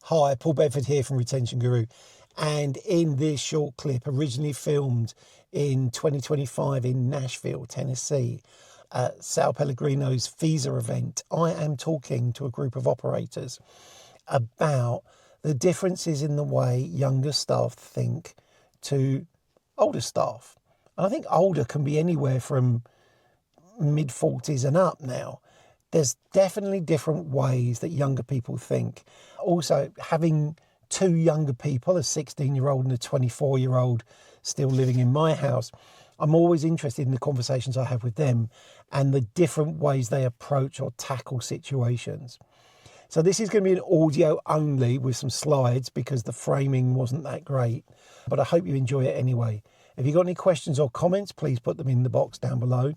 Hi, Paul Bedford here from Retention Guru. And in this short clip, originally filmed in 2025 in Nashville, Tennessee, at Sal Pellegrino's FISA event, I am talking to a group of operators about the differences in the way younger staff think to older staff. And I think older can be anywhere from mid-40s and up now. There's definitely different ways that younger people think. Also, having two younger people, a 16-year-old and a 24-year-old, still living in my house, I'm always interested in the conversations I have with them and the different ways they approach or tackle situations. So this is going to be an audio only with some slides because the framing wasn't that great, but I hope you enjoy it anyway. If you've got any questions or comments, please put them in the box down below.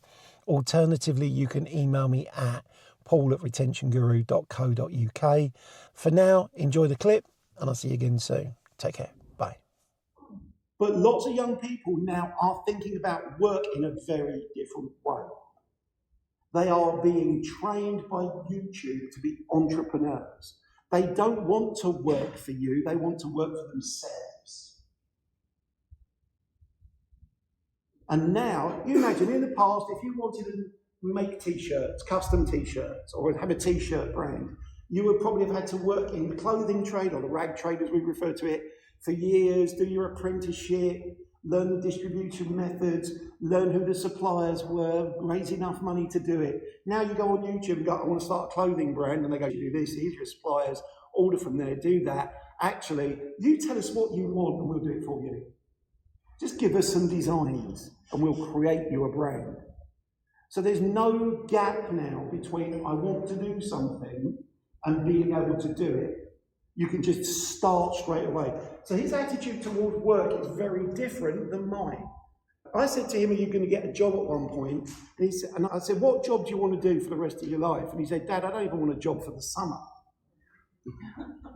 Alternatively, you can email me at paul@retentionguru.co.uk. For now, enjoy the clip and I'll see you again soon. Take care. Bye. But lots of young people now are thinking about work in a very different way. They are being trained by YouTube to be entrepreneurs. They don't want to work for you, they want to work for themselves. And now, you imagine in the past, if you wanted to make t-shirts, custom t-shirts, or have a t-shirt brand, you would probably have had to work in the clothing trade, or the rag trade as we refer to it, for years, do your apprenticeship, learn the distribution methods, learn who the suppliers were, raise enough money to do it. Now you go on YouTube and go, I want to start a clothing brand, and they go, you do this, here's your suppliers, order from there, do that. Actually, you tell us what you want and we'll do it for you. Just give us some designs and we'll create you a brand. So there's no gap now between I want to do something and being able to do it. You can just start straight away. So his attitude towards work is very different than mine. I said to him, are you going to get a job at one point? And I said, what job do you want to do for the rest of your life? And he said, Dad, I don't even want a job for the summer.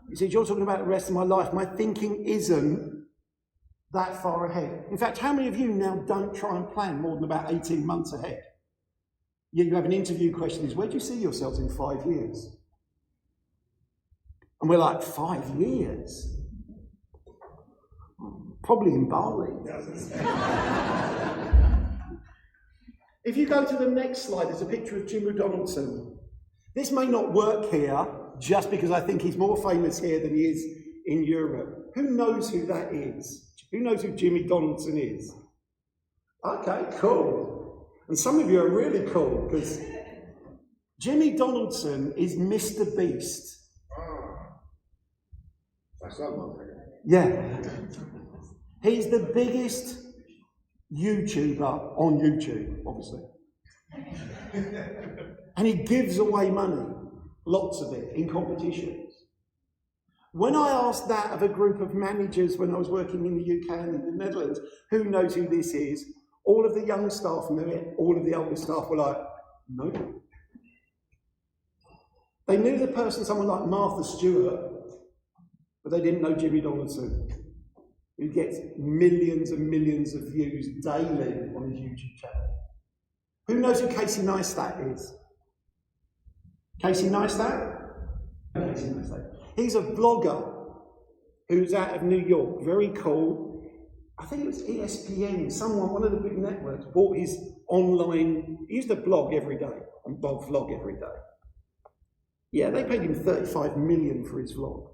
He said, you're talking about the rest of my life. My thinking isn't that far ahead. In fact, how many of you now don't try and plan more than about 18 months ahead? You have an interview question is, where do you see yourselves in 5 years? And we're like, 5 years? Probably in Bali. If you go to the next slide, there's a picture of Jimmy Donaldson. This may not work here just because I think he's more famous here than he is in Europe. Who knows who that is? Who knows who Jimmy Donaldson is? Okay, cool. And some of you are really cool because Jimmy Donaldson is Mr. Beast. Yeah. He's the biggest YouTuber on YouTube, obviously. And he gives away money, lots of it, in competitions. When I asked that of a group of managers when I was working in the UK and in the Netherlands, who knows who this is? All of the young staff knew it, all of the older staff were like, no. They knew the person, someone like Martha Stewart, but they didn't know Jimmy Donaldson, who gets millions and millions of views daily on his YouTube channel. Who knows who Casey Neistat is? Casey Neistat? Casey Neistat. He's a blogger who's out of New York, very cool. I think it was ESPN, one of the big networks, bought his online, he used to blog every day, and vlog every day. Yeah, they paid him $35 million for his vlog.